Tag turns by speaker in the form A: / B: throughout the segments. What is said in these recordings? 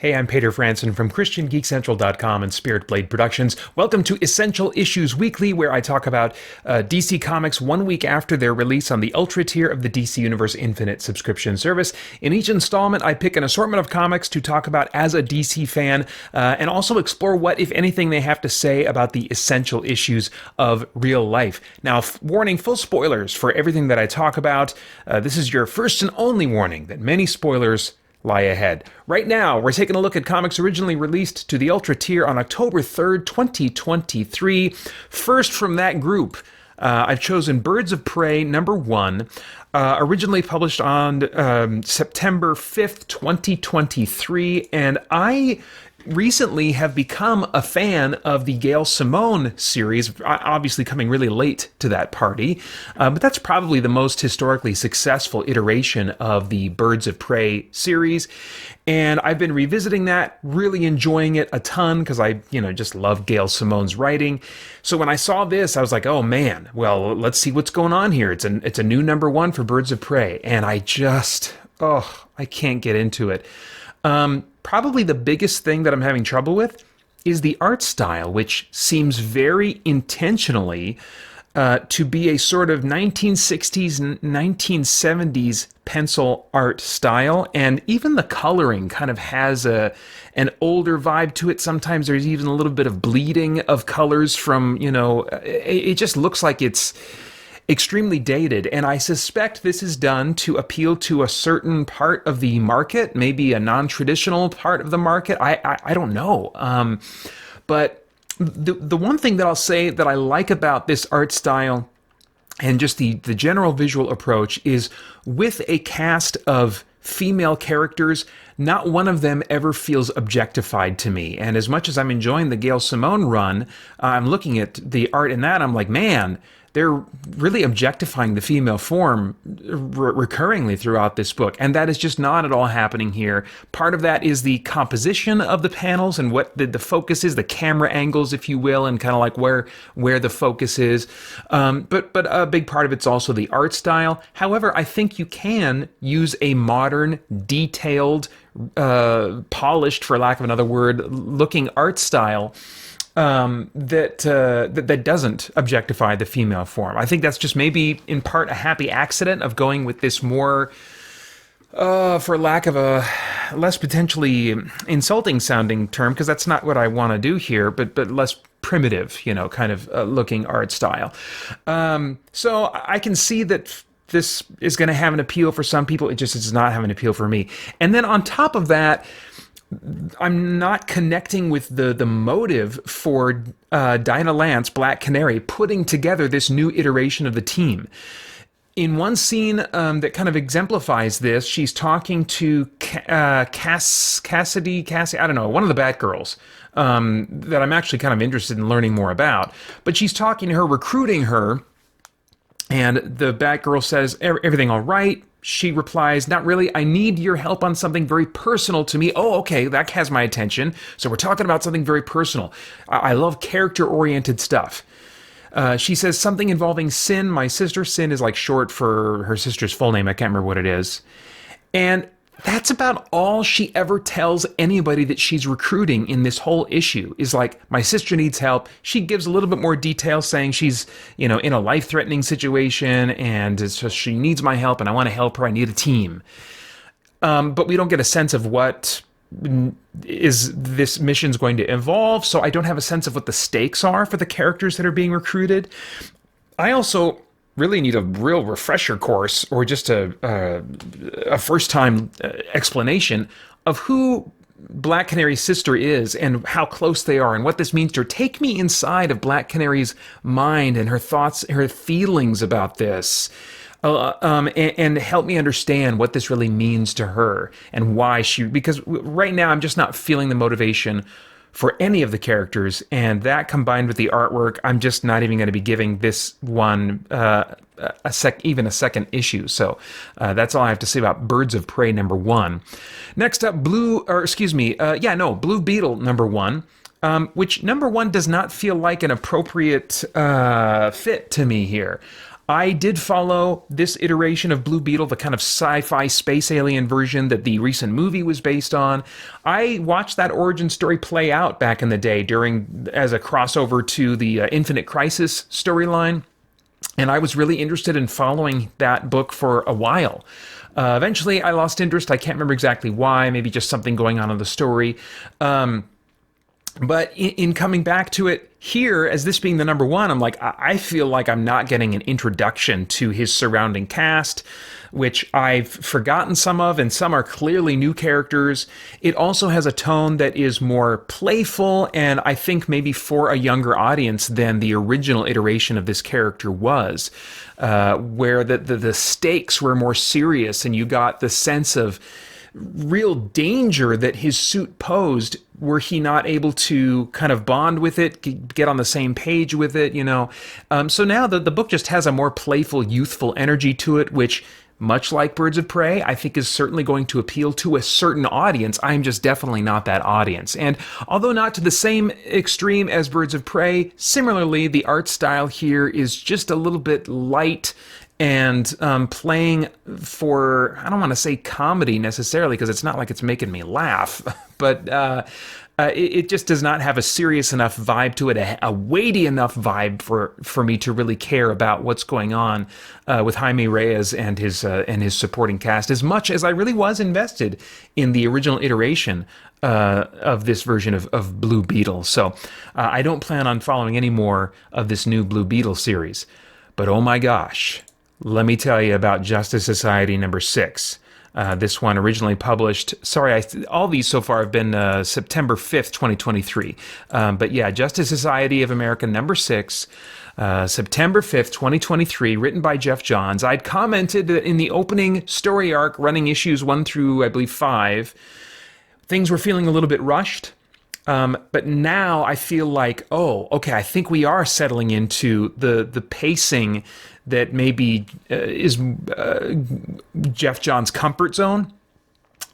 A: Hey, I'm Paeter Franson from christiangeekcentral.com and Spirit Blade Productions. Welcome to Essential Issues Weekly, where I talk about DC Comics 1 week after their release on the Ultra tier of the DC Universe Infinite subscription service. In each installment, I pick an assortment of comics to talk about as a DC fan, and also explore what, if anything, they have to say about the essential issues of real life. Now, warning, full spoilers for everything that I talk about. This is your first and only warning that many spoilers lie ahead. Right now, we're taking a look at comics originally released to the Ultra tier on October 3rd, 2023. First from that group, I've chosen Birds of Prey #1, originally published on September 5th, 2023, and I recently have become a fan of the Gail Simone series, obviously coming really late to that party, but that's probably the most historically successful iteration of the Birds of Prey series, and I've been revisiting that, really enjoying it a ton, because I just love Gail Simone's writing. So when I saw this, I was like, oh man, well, let's see what's going on here. It's a new #1 for Birds of Prey, and I can't get into it. Probably the biggest thing that I'm having trouble with is the art style, which seems very intentionally to be a sort of 1960s, 1970s pencil art style, and even the coloring kind of has an older vibe to it. Sometimes there's even a little bit of bleeding of colors from, it just looks like it's extremely dated, and I suspect this is done to appeal to a certain part of the market, maybe a non-traditional part of the market. I don't know. But the one thing that I'll say that I like about this art style and just the general visual approach is, with a cast of female characters, not one of them ever feels objectified to me. And as much as I'm enjoying the Gail Simone run, I'm looking at the art in that, I'm like, man, they're really objectifying the female form recurringly throughout this book, and that is just not at all happening here. Part of that is the composition of the panels and what the focus is, the camera angles, if you will, and kind of like where the focus is. But a big part of it's also the art style. However, I think you can use a modern, detailed, polished, for lack of another word, looking art style that doesn't objectify the female form. I think that's just maybe in part a happy accident of going with this more, for lack of a less potentially insulting sounding term, because that's not what I want to do here, but less primitive, kind of looking art style. So I can see that this is going to have an appeal for some people. It just does not have an appeal for me. And then on top of that, I'm not connecting with the motive for Dinah Lance, Black Canary, putting together this new iteration of the team. In one scene that kind of exemplifies this, she's talking to Cassidy, I don't know, one of the Batgirls that I'm actually kind of interested in learning more about. But she's talking to her, recruiting her, and the Batgirl says, everything all right? She replies, not really, I need your help on something very personal to me. Oh, okay, that has my attention. So we're talking about something very personal. I love character-oriented stuff. She says something involving Sin. My sister, Sin, is like short for her sister's full name. I can't remember what it is. And that's about all she ever tells anybody that she's recruiting in this whole issue, is like, my sister needs help. She gives a little bit more detail, saying she's, in a life-threatening situation, and it's just, she needs my help, and I want to help her. I need a team. But we don't get a sense of what is this mission's going to involve, so I don't have a sense of what the stakes are for the characters that are being recruited. I also really need a real refresher course, or just a first-time explanation of who Black Canary's sister is and how close they are and what this means to her. Take me inside of Black Canary's mind and her thoughts, her feelings about this, and help me understand what this really means to her and why because right now I'm just not feeling the motivation for any of the characters, and that combined with the artwork, I'm just not even going to be giving this one even a second issue. So that's all I have to say about Birds of Prey #1. Next up, Blue Beetle #1, which #1 does not feel like an appropriate fit to me here. I did follow this iteration of Blue Beetle, the kind of sci-fi space alien version that the recent movie was based on. I watched that origin story play out back in the day as a crossover to the Infinite Crisis storyline. And I was really interested in following that book for a while. Eventually, I lost interest. I can't remember exactly why. Maybe just something going on in the story. But in coming back to it here, as this being the number one, I'm like, I feel like I'm not getting an introduction to his surrounding cast, which I've forgotten some of, and some are clearly new characters. It also has a tone that is more playful, and I think maybe for a younger audience than the original iteration of this character was, where the stakes were more serious, and you got the sense of real danger that his suit posed were he not able to kind of bond with it, get on the same page with it, So now the book just has a more playful, youthful energy to it, which, much like Birds of Prey, I think is certainly going to appeal to a certain audience. I'm just definitely not that audience. And although not to the same extreme as Birds of Prey, similarly, the art style here is just a little bit light and playing for, I don't want to say comedy necessarily, because it's not like it's making me laugh, but it just does not have a serious enough vibe to it, a weighty enough vibe for me to really care about what's going on with Jaime Reyes and his supporting cast, as much as I really was invested in the original iteration of this version of Blue Beetle. So I don't plan on following any more of this new Blue Beetle series. But oh my gosh, let me tell you about Justice Society number 6. This one originally published, all these so far have been September 5th, 2023. But yeah, Justice Society of America number 6, September 5th, 2023, written by Geoff Johns. I'd commented that in the opening story arc, running issues 1 through, I believe, 5, things were feeling a little bit rushed. But now I feel like, I think we are settling into the pacing that maybe is Geoff Johns' comfort zone.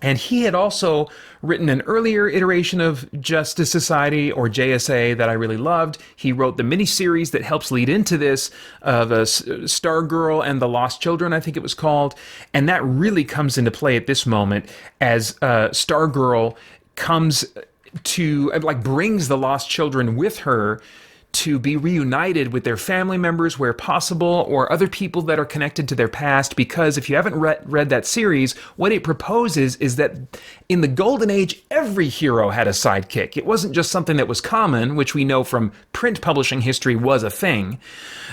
A: And he had also written an earlier iteration of Justice Society, or JSA, that I really loved. He wrote the miniseries that helps lead into this, the Stargirl and the Lost Children, I think it was called. And that really comes into play at this moment as Stargirl comes to, brings the Lost Children with her to be reunited with their family members where possible, or other people that are connected to their past. Because if you haven't read that series, what it proposes is that in the Golden Age, every hero had a sidekick. It wasn't just something that was common, which we know from print publishing history was a thing.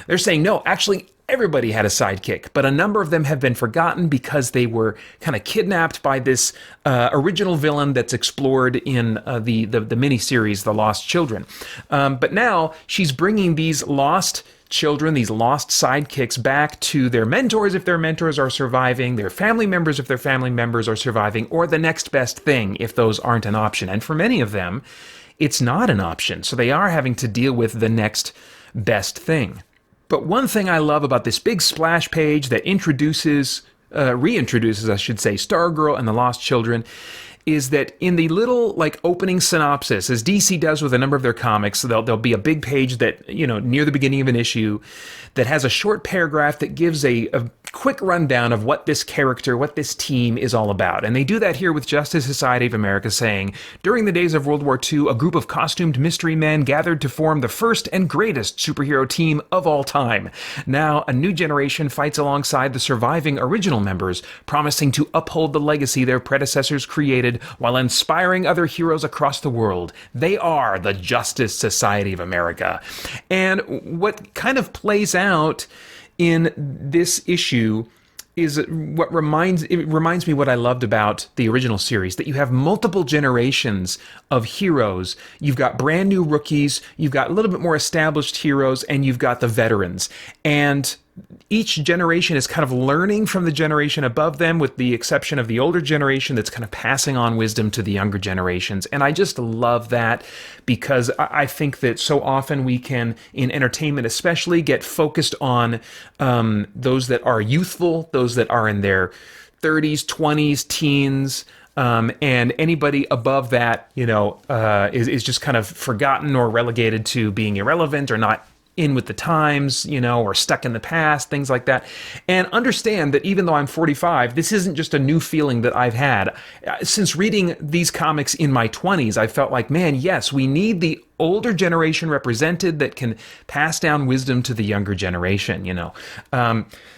A: They're saying, no, actually, everybody had a sidekick, but a number of them have been forgotten because they were kind of kidnapped by this original villain that's explored in the miniseries, The Lost Children. But now she's bringing these lost children, these lost sidekicks, back to their mentors if their mentors are surviving, their family members if their family members are surviving, or the next best thing if those aren't an option. And for many of them, it's not an option. So they are having to deal with the next best thing. But one thing I love about this big splash page that reintroduces, I should say, Stargirl and the Lost Children, is that in the little opening synopsis, as DC does with a number of their comics, there'll be a big page that, near the beginning of an issue, that has a short paragraph that gives a quick rundown of what this character, what this team is all about. And they do that here with Justice Society of America, saying, during the days of World War II, a group of costumed mystery men gathered to form the first and greatest superhero team of all time. Now, a new generation fights alongside the surviving original members, promising to uphold the legacy their predecessors created while inspiring other heroes across the world. They are the Justice Society of America. And what kind of plays out in this issue is what reminds me what I loved about the original series, that you have multiple generations of heroes. You've got brand new rookies, you've got a little bit more established heroes, and you've got the veterans. And each generation is kind of learning from the generation above them, with the exception of the older generation that's kind of passing on wisdom to the younger generations. And I just love that, because I think that so often we can, in entertainment especially, get focused on those that are youthful, those that are in their 30s, 20s, teens, and anybody above that, is just kind of forgotten or relegated to being irrelevant or not in with the times, or stuck in the past, things like that. And understand that even though I'm 45, this isn't just a new feeling that I've had. Since reading these comics in my 20s, I felt like, man, yes, we need the older generation represented that can pass down wisdom to the younger generation.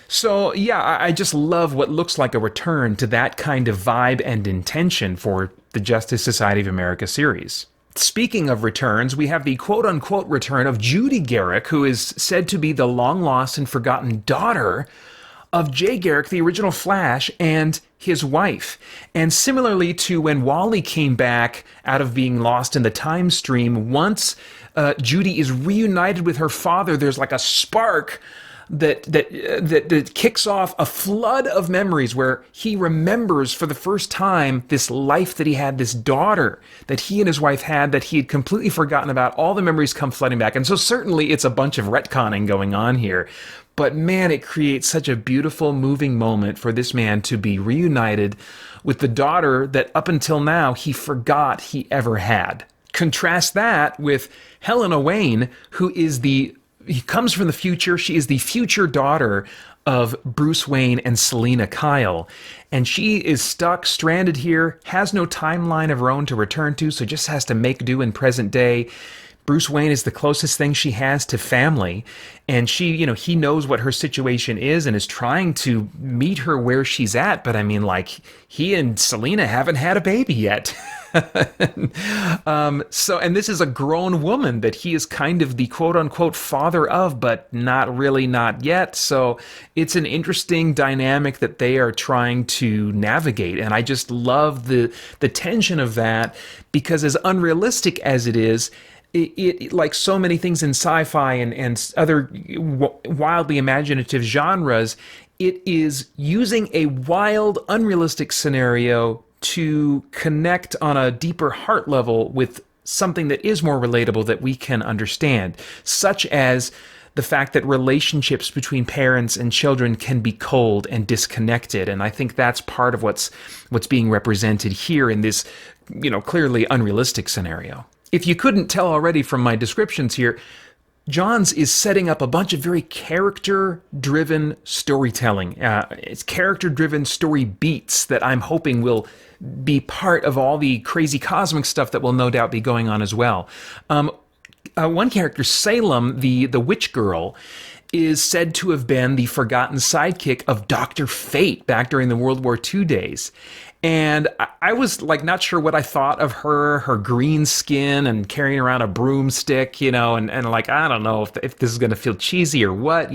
A: So yeah, I just love what looks like a return to that kind of vibe and intention for the Justice Society of America series. Speaking of returns, we have the quote-unquote return of Judy Garrick, who is said to be the long-lost and forgotten daughter of Jay Garrick, the original Flash, and his wife. And similarly to when Wally came back out of being lost in the time stream, once Judy is reunited with her father, there's like a spark that kicks off a flood of memories where he remembers for the first time this life that he had, this daughter that he and his wife had that he had completely forgotten about. All the memories come flooding back. And so certainly it's a bunch of retconning going on here. But man, it creates such a beautiful, moving moment for this man to be reunited with the daughter that up until now he forgot he ever had. Contrast that with Helena Wayne, who is he comes from the future. She is the future daughter of Bruce Wayne and Selina Kyle. And she is stuck, stranded here, has no timeline of her own to return to, so just has to make do in present day. Bruce Wayne is the closest thing she has to family, and she, he knows what her situation is and is trying to meet her where she's at, but I mean, like, he and Selena haven't had a baby yet. And this is a grown woman that he is kind of the quote-unquote father of, but not really, not yet. So it's an interesting dynamic that they are trying to navigate, and I just love the tension of that, because as unrealistic as it is, it like so many things in sci-fi and other wildly imaginative genres, it is using a wild, unrealistic scenario to connect on a deeper heart level with something that is more relatable that we can understand, such as the fact that relationships between parents and children can be cold and disconnected. And I think that's part of what's being represented here in this, clearly unrealistic scenario. If you couldn't tell already from my descriptions here, Johns is setting up a bunch of very character-driven storytelling. It's character-driven story beats that I'm hoping will be part of all the crazy cosmic stuff that will no doubt be going on as well. One character, Salem, the witch girl, is said to have been the forgotten sidekick of Dr. Fate back during the World War II days. And I was like not sure what I thought of her green skin and carrying around a broomstick, and like, I don't know if this is going to feel cheesy or what,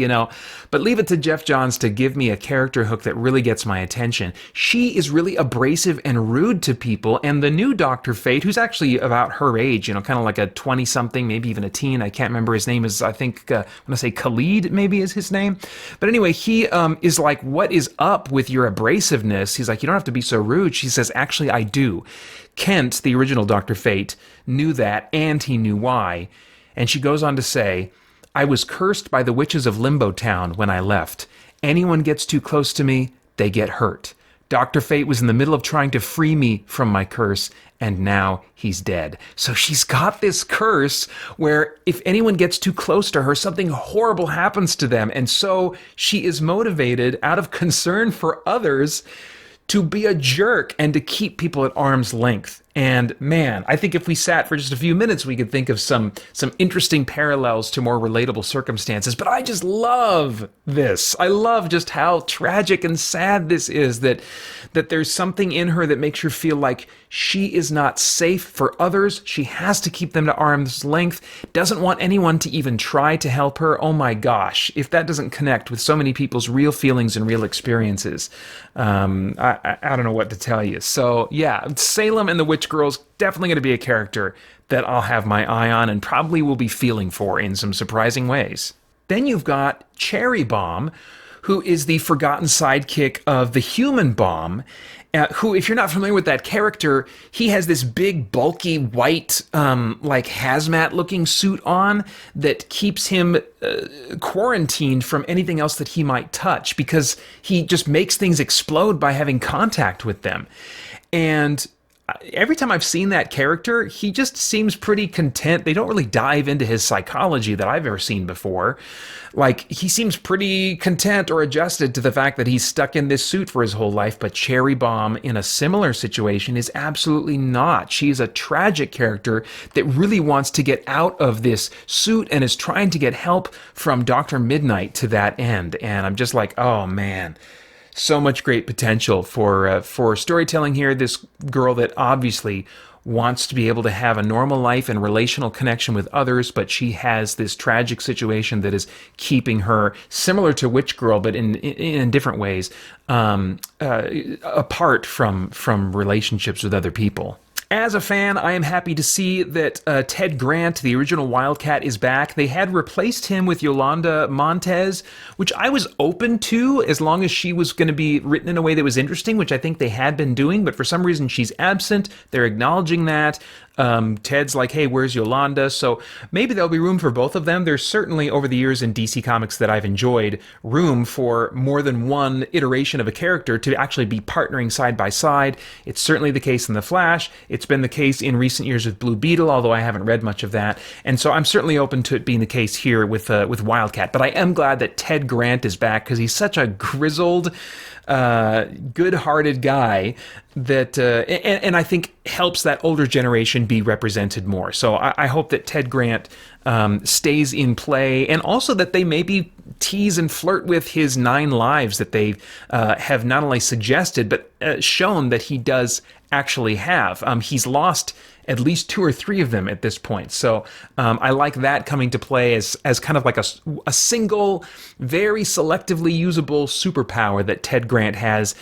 A: but leave it to Geoff Johns to give me a character hook that really gets my attention. She is really abrasive and rude to people, and the new Dr. Fate, who's actually about her age, kind of like a 20-something, maybe even a teen, I can't remember his name is, I think, when I say Khalid maybe is his name, but anyway, he is like, what is up with your abrasiveness? He's like, you don't have to be so rude. She says, actually, I do. Kent, the original Dr. Fate, knew that, and he knew why. And she goes on to say, I was cursed by the witches of Limbo Town when I left. Anyone gets too close to me, they get hurt. Dr. Fate was in the middle of trying to free me from my curse, and now he's dead. So she's got this curse where if anyone gets too close to her, something horrible happens to them. And so she is motivated out of concern for others to be a jerk and to keep people at arm's length. And man, I think if we sat for just a few minutes, we could think of some interesting parallels to more relatable circumstances. But I just love this. I love just how tragic and sad this is, that there's something in her that makes her feel like she is not safe for others. She has to keep them to arm's length, doesn't want anyone to even try to help her. Oh my gosh, if that doesn't connect with so many people's real feelings and real experiences, I don't know what to tell you. So yeah, Salem and the Witch Girl's definitely going to be a character that I'll have my eye on and probably will be feeling for in some surprising ways. Then you've got Cherry Bomb, who is the forgotten sidekick of the Human Bomb, who, if you're not familiar with that character, he has this big, bulky, white, like hazmat-looking suit on that keeps him quarantined from anything else that he might touch, because he just makes things explode by having contact with them. And every time I've seen that character, he just seems pretty content. They don't really dive into his psychology that I've ever seen before. Like, he seems pretty content or adjusted to the fact that he's stuck in this suit for his whole life, but Cherry Bomb, in a similar situation, is absolutely not. She is a tragic character that really wants to get out of this suit and is trying to get help from Dr. Midnight to that end. And I'm just like, oh man, so much great potential for storytelling here. This girl that obviously wants to be able to have a normal life and relational connection with others, but she has this tragic situation that is keeping her, similar to Witch Girl, but in different ways, apart from relationships with other people. As a fan, I am happy to see that Ted Grant, the original Wildcat, is back. They had replaced him with Yolanda Montez, which I was open to as long as she was going to be written in a way that was interesting, which I think they had been doing, but for some reason she's absent. They're acknowledging that. Ted's like, hey, where's Yolanda? So maybe there'll be room for both of them. There's certainly, over the years in DC Comics that I've enjoyed, room for more than one iteration of a character to actually be partnering side by side. It's certainly the case in The Flash. It's been the case in recent years with Blue Beetle, although I haven't read much of that. And so I'm certainly open to it being the case here with Wildcat. But I am glad that Ted Grant is back, because he's such a grizzled, good-hearted guy that, and I think helps that older generation be represented more. So I hope that Ted Grant stays in play, and also that they maybe tease and flirt with his 9 lives that they have not only suggested, but shown that he does actually have. He's lost at least 2 or 3 of them at this point. So I like that coming to play as kind of like a single, very selectively usable superpower that Ted Grant has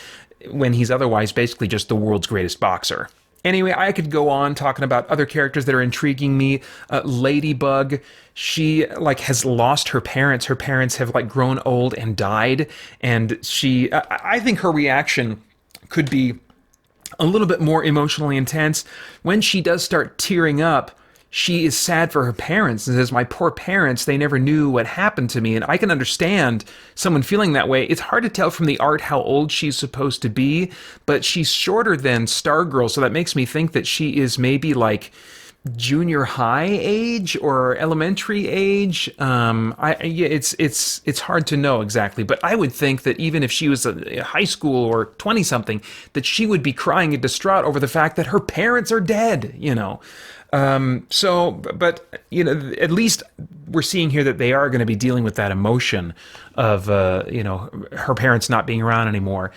A: when he's otherwise basically just the world's greatest boxer. Anyway, I could go on talking about other characters that are intriguing me. Ladybug, she has lost her parents. Her parents have grown old and died, and I think her reaction could be a little bit more emotionally intense. When she does start tearing up, she is sad for her parents and says, my poor parents, they never knew what happened to me. And I can understand someone feeling that way. It's hard to tell from the art how old she's supposed to be, but she's shorter than Stargirl, so that makes me think that she is maybe junior high age or elementary age. It's hard to know exactly, but I would think that even if she was a high school or 20 something, that she would be crying and distraught over the fact that her parents are dead, but at least we're seeing here that they are going to be dealing with that emotion of her parents not being around anymore.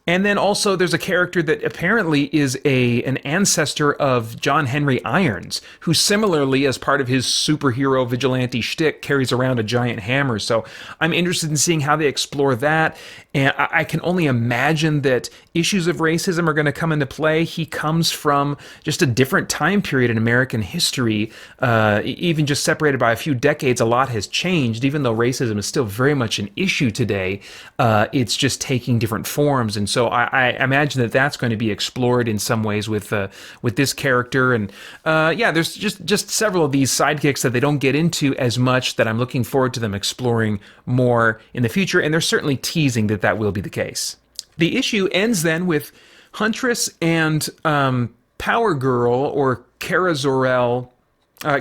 A: And then also there's a character that apparently is an ancestor of John Henry Irons, who similarly, as part of his superhero vigilante shtick, carries around a giant hammer. So I'm interested in seeing how they explore that. And I can only imagine that issues of racism are going to come into play. He comes from just a different time period in American history. Even just separated by a few decades, a lot has changed. Even though racism is still very much an issue today, it's just taking different forms. And so I imagine that that's going to be explored in some ways with this character. And there's just several of these sidekicks that they don't get into as much that I'm looking forward to them exploring more in the future. And they're certainly teasing that will be the case. The issue ends then with Huntress and Power Girl, or Kara Zor-El.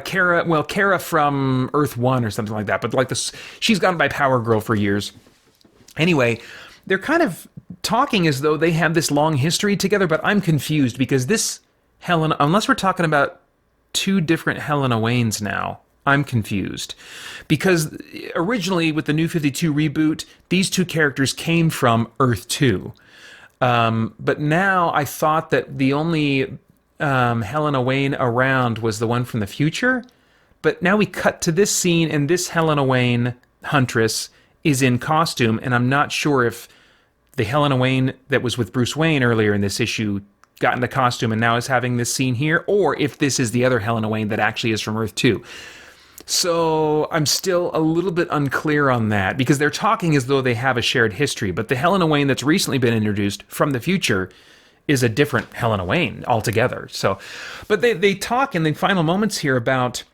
A: Kara from Earth 1 or something like that. But she's gone by Power Girl for years. Anyway, they're kind of talking as though they have this long history together, but I'm confused because this Helena, unless we're talking about 2 different Helena Waynes now, I'm confused. Because originally with the New 52 reboot, these 2 characters came from Earth 2. But now I thought that the only Helena Wayne around was the one from the future. But now we cut to this scene, and this Helena Wayne, Huntress, is in costume, and I'm not sure if the Helena Wayne that was with Bruce Wayne earlier in this issue got into costume and now is having this scene here, or if this is the other Helena Wayne that actually is from Earth 2. So I'm still a little bit unclear on that, because they're talking as though they have a shared history, but the Helena Wayne that's recently been introduced from the future is a different Helena Wayne altogether. So, but they talk in the final moments here about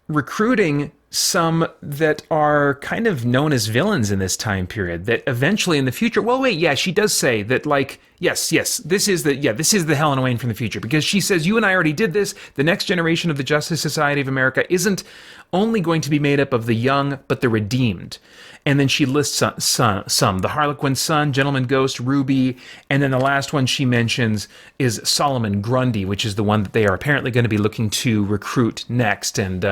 A: recruiting some that are kind of known as villains in this time period, that eventually in the future, she does say that Yes. This is the Helen Wayne from the future, because she says, you and I already did this. The next generation of the Justice Society of America isn't only going to be made up of the young, but the redeemed. And then she lists some. The Harlequin's son, Gentleman Ghost, Ruby, and then the last one she mentions is Solomon Grundy, which is the one that they are apparently going to be looking to recruit next. And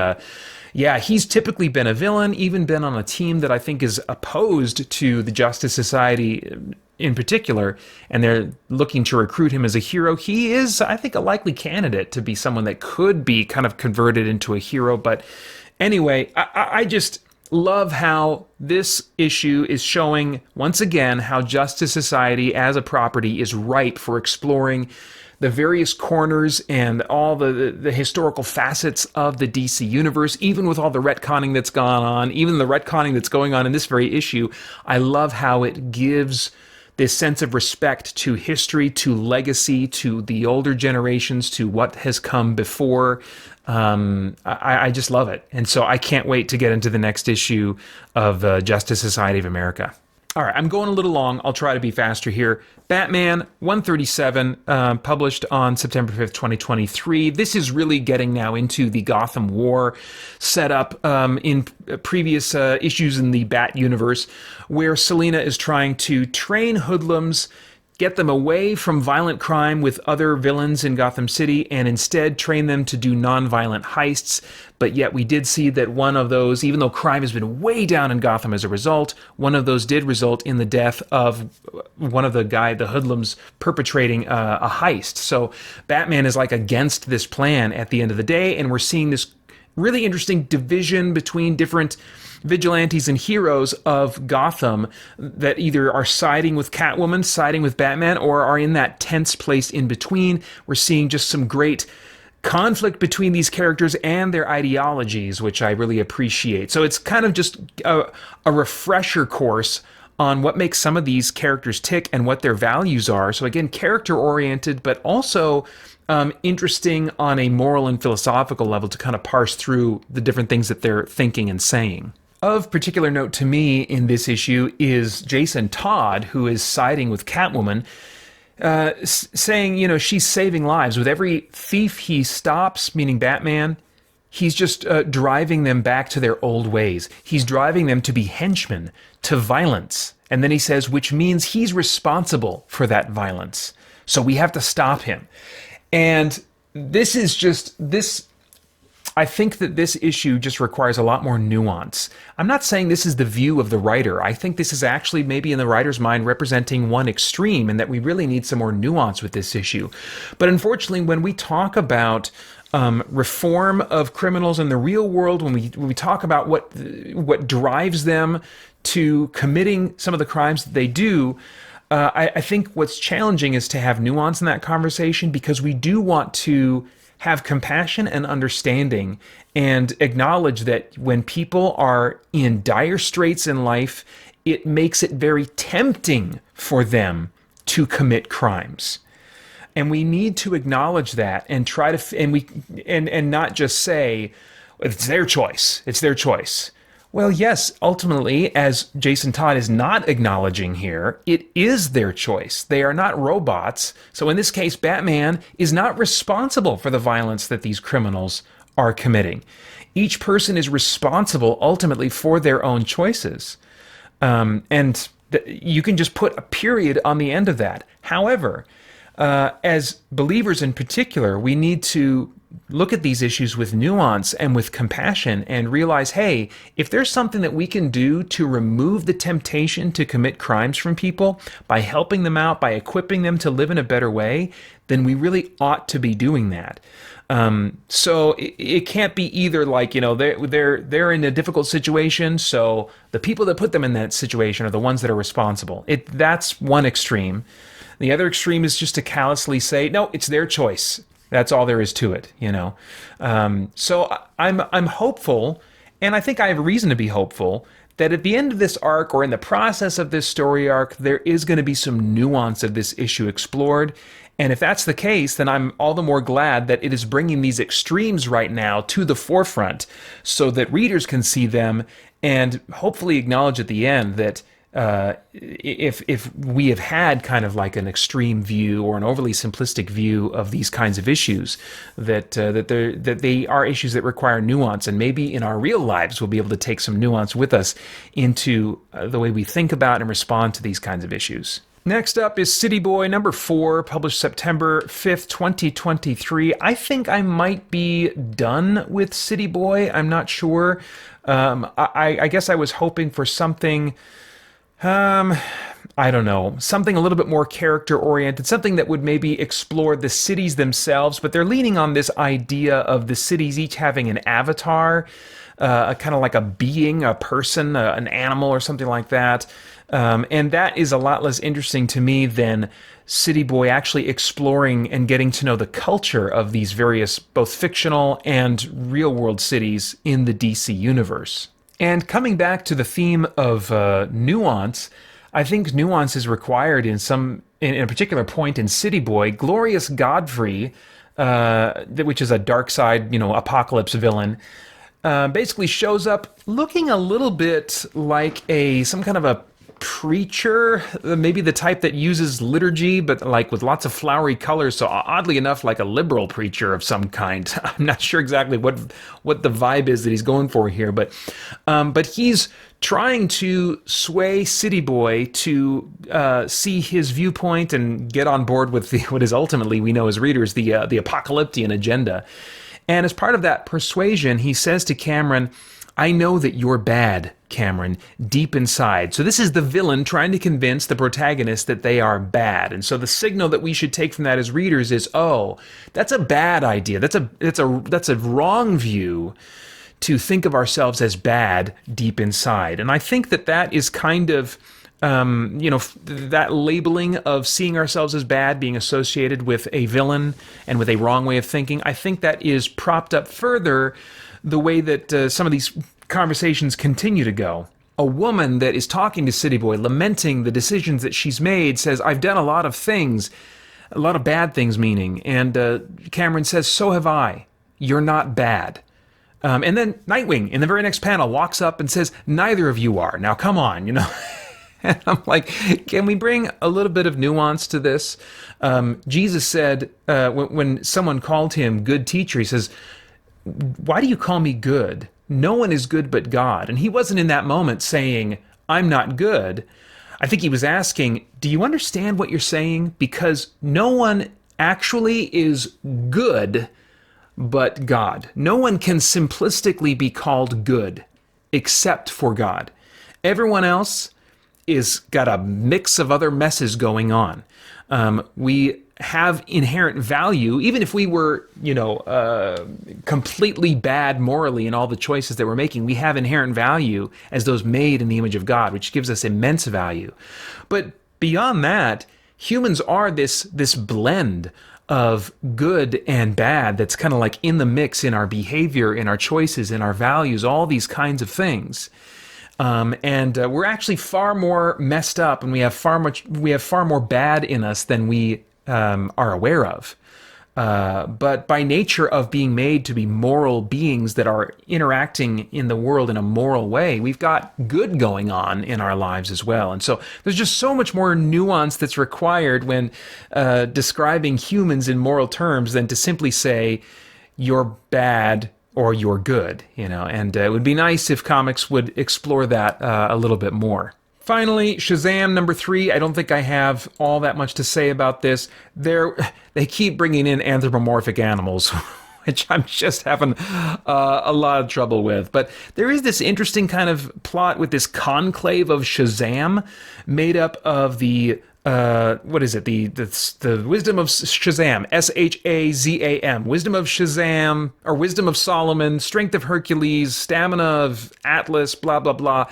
A: yeah, he's typically been a villain, even been on a team that I think is opposed to the Justice Society in particular, and they're looking to recruit him as a hero. He is, I think, a likely candidate to be someone that could be kind of converted into a hero. But anyway, I just love how this issue is showing, once again, how Justice Society as a property is ripe for exploring the various corners and all the historical facets of the DC universe, even with all the retconning that's gone on, even the retconning that's going on in this very issue. I love how it gives this sense of respect to history, to legacy, to the older generations, to what has come before. I just love it. And so I can't wait to get into the next issue of Justice Society of America. All right, I'm going a little long. I'll try to be faster here. Batman 137, published on September 5th, 2023. This is really getting now into the Gotham War setup in previous issues in the Bat universe, where Selina is trying to train hoodlums, get them away from violent crime with other villains in Gotham City, and instead train them to do non-violent heists. But yet we did see that one of those, even though crime has been way down in Gotham as a result, one of those did result in the death of one of the hoodlums perpetrating a heist. So Batman is like against this plan at the end of the day, and we're seeing this really interesting division between different vigilantes and heroes of Gotham that either are siding with Catwoman, siding with Batman, or are in that tense place in between. We're seeing just some great conflict between these characters and their ideologies, which I really appreciate. So it's kind of just a refresher course on what makes some of these characters tick and what their values are. So again, character-oriented, but also interesting on a moral and philosophical level to kind of parse through the different things that they're thinking and saying. Of particular note to me in this issue is Jason Todd, who is siding with Catwoman, saying, she's saving lives. With every thief he stops, meaning Batman, he's just driving them back to their old ways. He's driving them to be henchmen, to violence. And then he says, which means he's responsible for that violence. So we have to stop him. And this is just, I think that this issue just requires a lot more nuance. I'm not saying this is the view of the writer. I think this is actually maybe in the writer's mind representing one extreme, and that we really need some more nuance with this issue. But unfortunately, when we talk about reform of criminals in the real world, when we talk about what drives them to committing some of the crimes that they do, I think what's challenging is to have nuance in that conversation, because we do want to have compassion and understanding and acknowledge that when people are in dire straits in life, it makes it very tempting for them to commit crimes. And we need to acknowledge that and try to, and not just say, it's their choice. It's their choice. Well, yes, ultimately, as Jason Todd is not acknowledging here, it is their choice. They are not robots. So in this case, Batman is not responsible for the violence that these criminals are committing. Each person is responsible ultimately for their own choices. You can just put a period on the end of that. However, as believers in particular, we need to look at these issues with nuance and with compassion and realize, hey, if there's something that we can do to remove the temptation to commit crimes from people by helping them out, by equipping them to live in a better way, then we really ought to be doing that. So it can't be either like, they're in a difficult situation, so the people that put them in that situation are the ones that are responsible. That's one extreme. The other extreme is just to callously say, no, it's their choice. That's all there is to it, So I'm hopeful, and I think I have reason to be hopeful, that at the end of this arc, or in the process of this story arc, there is going to be some nuance of this issue explored. And if that's the case, then I'm all the more glad that it is bringing these extremes right now to the forefront so that readers can see them and hopefully acknowledge at the end that if we have had kind of like an extreme view or an overly simplistic view of these kinds of issues, that they are issues that require nuance, and maybe in our real lives we'll be able to take some nuance with us into the way we think about and respond to these kinds of issues. Next up is City Boy number 4, published September 5th, 2023. I think I might be done with City Boy. I'm not sure. I guess I was hoping for something, I don't know, something a little bit more character-oriented, something that would maybe explore the cities themselves, but they're leaning on this idea of the cities each having an avatar, kind of like a being, a person, an animal or something like that. And that is a lot less interesting to me than City Boy actually exploring and getting to know the culture of these various both fictional and real-world cities in the DC universe. And coming back to the theme of nuance, I think nuance is required in a particular point in City Boy. Glorious Godfrey, which is a dark side, apocalypse villain, basically shows up looking a little bit like some kind of a preacher, maybe the type that uses liturgy, but like with lots of flowery colors. So oddly enough, like a liberal preacher of some kind. I'm not sure exactly what the vibe is that he's going for here, but he's trying to sway City Boy to see his viewpoint and get on board with what is ultimately, we know as readers, the apocalyptic agenda. And as part of that persuasion, he says to Cameron, "I know that you're bad, Cameron, deep inside." So this is the villain trying to convince the protagonist that they are bad. And so the signal that we should take from that as readers is, oh, that's a bad idea. That's a wrong view to think of ourselves as bad deep inside. And I think that is kind of that labeling of seeing ourselves as bad being associated with a villain and with a wrong way of thinking, I think that is propped up further the way that some of these conversations continue to go. A woman that is talking to City Boy, lamenting the decisions that she's made, says, "I've done a lot of things, a lot of bad things," meaning. And Cameron says, "So have I. You're not bad." And then Nightwing, in the very next panel, walks up and says, "Neither of you are. Now, come on, And I'm like, can we bring a little bit of nuance to this? Jesus said, when someone called him good teacher, he says, "Why do you call me good? No one is good but God." And he wasn't in that moment saying, "I'm not good." I think he was asking, do you understand what you're saying? Because no one actually is good but God. No one can simplistically be called good except for God. Everyone else is got a mix of other messes going on. We have inherent value, even if we were, completely bad morally in all the choices that we're making. We have inherent value as those made in the image of God, which gives us immense value. But beyond that, humans are this blend of good and bad that's kind of like in the mix in our behavior, in our choices, in our values, all these kinds of things. And we're actually far more messed up, and we have far more bad in us than we are aware of. But by nature of being made to be moral beings that are interacting in the world in a moral way, we've got good going on in our lives as well. And so there's just so much more nuance that's required when describing humans in moral terms than to simply say, "You're bad," or "you're good," and it would be nice if comics would explore that a little bit more. Finally, Shazam number 3. I don't think I have all that much to say about this. They keep bringing in anthropomorphic animals, which I'm just having a lot of trouble with. But there is this interesting kind of plot with this conclave of Shazam made up of the what is it? The wisdom of Shazam, Shazam, wisdom of Shazam, or wisdom of Solomon, strength of Hercules, stamina of Atlas, blah, blah, blah.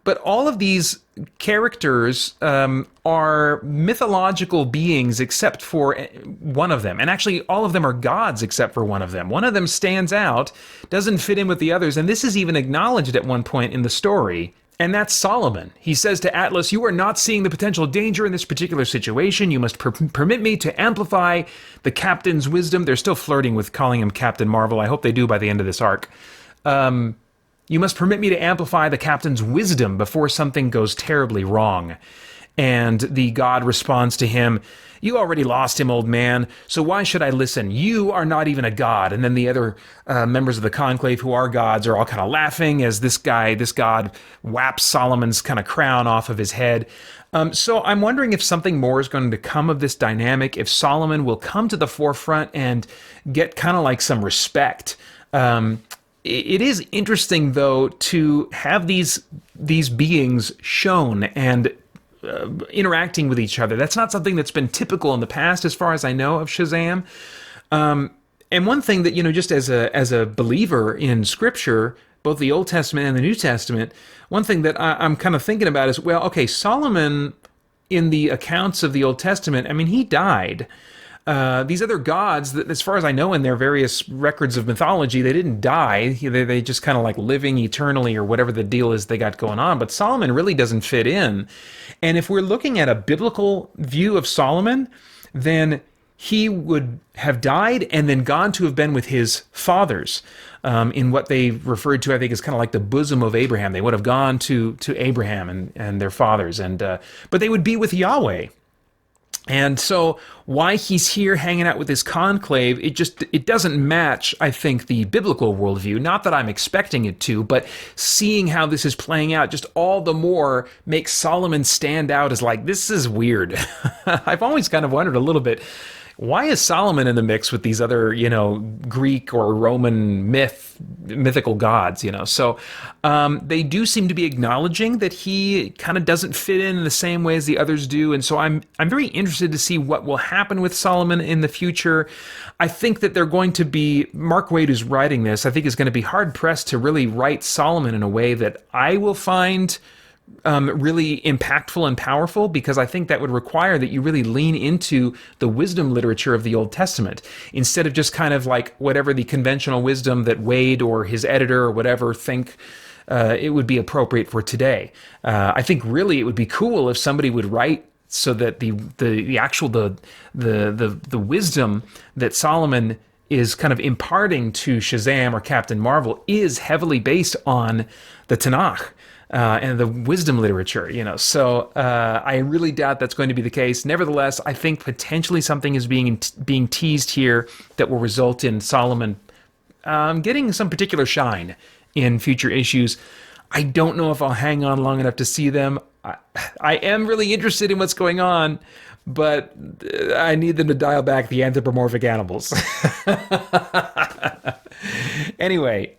A: But all of these characters are mythological beings except for one of them. And actually, all of them are gods except for one of them. One of them stands out, doesn't fit in with the others, and this is even acknowledged at one point in the story. And that's Solomon. He says to Atlas, "You are not seeing the potential danger in this particular situation. You must permit me to amplify the captain's wisdom." They're still flirting with calling him Captain Marvel. I hope they do by the end of this arc. You must permit me to amplify the captain's wisdom before something goes terribly wrong. And the god responds to him, you already lost him, old man, so why should I listen? You are not even a god. And then the other members of the conclave who are gods are all kind of laughing as this god whaps Solomon's kind of crown off of his head. So I'm wondering if something more is going to come of this dynamic, if Solomon will come to the forefront and get kind of like some respect. It is interesting, though, to have these beings shown and interacting with each other. That's not something that's been typical in the past, as far as I know, of Shazam. And one thing that, just as a believer in Scripture, both the Old Testament and the New Testament, one thing that I'm kind of thinking about is, well, okay, Solomon, in the accounts of the Old Testament, I mean, he died. These other gods, as far as I know in their various records of mythology, they didn't die. They just kind of like living eternally or whatever the deal is they got going on. But Solomon really doesn't fit in. And if we're looking at a biblical view of Solomon, then he would have died and then gone to have been with his fathers in what they referred to, I think, as kind of like the bosom of Abraham. They would have gone to Abraham and their fathers, but they would be with Yahweh. And so why he's here hanging out with this conclave, it doesn't match, I think, the biblical worldview. Not that I'm expecting it to, but seeing how this is playing out just all the more makes Solomon stand out as like, this is weird. I've always kind of wondered a little bit, why is Solomon in the mix with these other, Greek or Roman mythical gods, So they do seem to be acknowledging that he kind of doesn't fit in the same way as the others do. And so I'm very interested to see what will happen with Solomon in the future. I think that they're going to be, Mark Waid, who's writing this, I think is going to be hard-pressed to really write Solomon in a way that I will find really impactful and powerful, because I think that would require that you really lean into the wisdom literature of the Old Testament instead of just kind of like whatever the conventional wisdom that Wade or his editor or whatever think it would be appropriate for today. I think really it would be cool if somebody would write so that the actual the wisdom that Solomon is kind of imparting to Shazam or Captain Marvel is heavily based on the Tanakh. And the wisdom literature, So I really doubt that's going to be the case. Nevertheless, I think potentially something is being teased here that will result in Solomon getting some particular shine in future issues. I don't know if I'll hang on long enough to see them. I am really interested in what's going on, but I need them to dial back the anthropomorphic animals. Anyway,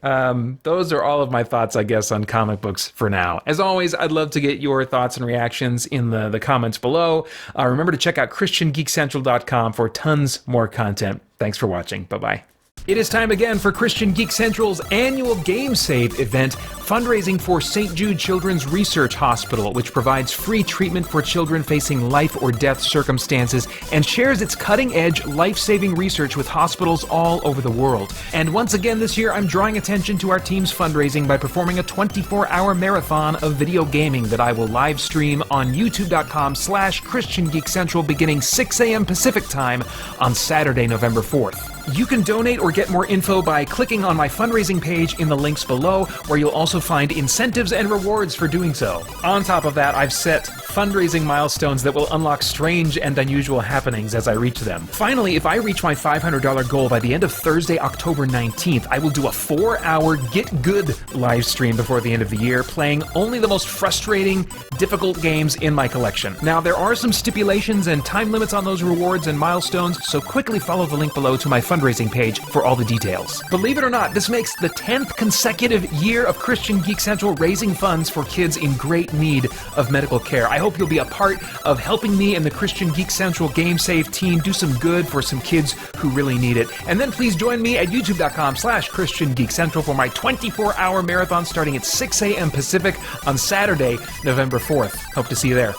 A: those are all of my thoughts, I guess, on comic books for now. As always, I'd love to get your thoughts and reactions in the comments below. Remember to check out christiangeekcentral.com for tons more content. Thanks for watching. Bye-bye. It is time again for Christian Geek Central's annual Game Save event, fundraising for St. Jude Children's Research Hospital, which provides free treatment for children facing life or death circumstances and shares its cutting-edge, life-saving research with hospitals all over the world. And once again this year, I'm drawing attention to our team's fundraising by performing a 24-hour marathon of video gaming that I will live stream on youtube.com/Christian Geek Central beginning 6 a.m. Pacific Time on Saturday, November 4th. You can donate or get more info by clicking on my fundraising page in the links below, where you'll also find incentives and rewards for doing so. On top of that, I've set fundraising milestones that will unlock strange and unusual happenings as I reach them. Finally, if I reach my $500 goal by the end of Thursday, October 19th, I will do a 4-hour Get Good live stream before the end of the year, playing only the most frustrating, difficult games in my collection. Now, there are some stipulations and time limits on those rewards and milestones, so quickly follow the link below to my fundraising page for all the details. Believe it or not, this makes the 10th consecutive year of Christian Geek Central raising funds for kids in great need of medical care. I hope you'll be a part of helping me and the Christian Geek Central Game Save team do some good for some kids who really need it. And then please join me at youtube.com/Christian Geek Central for my 24-hour marathon starting at 6 a.m. Pacific on Saturday, November 4th. Hope to see you there.